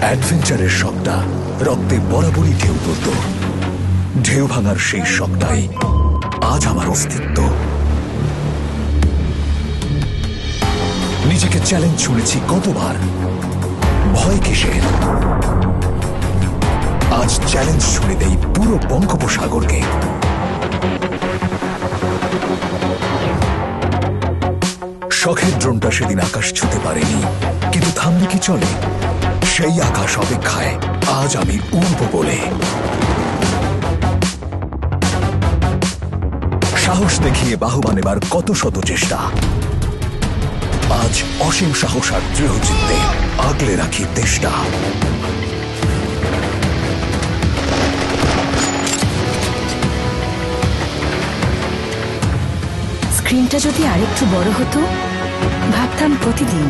অ্যাডভেঞ্চারের শখটা রক্তে বরাবরই ঢেউ তুলত। ঢেউ ভাঙার সেই শখটাই আজ আমার অস্তিত্ব। নিজেকে চ্যালেঞ্জ শুনেছি কতবার, ভয় কিসের? আজ চ্যালেঞ্জ ছুড়ে দেই পুরো বঙ্গোপসাগরকে। শখের ড্রোনটা সেদিন আকাশ ছুঁতে পারেনি, কিন্তু থামলে কি চলে? সেই আকাশ অপেক্ষায় আজ আমি উড়ব বলে। সাহস দেখিয়ে বাহুবা নেবার কত শত চেষ্টা, আজ অসীম সাহস আর দৃঢ় চিত্তে আগলে রাখি দেশটা। স্ক্রিনটা যদি আরেকটু বড় হতো, ভাবতাম প্রতিদিন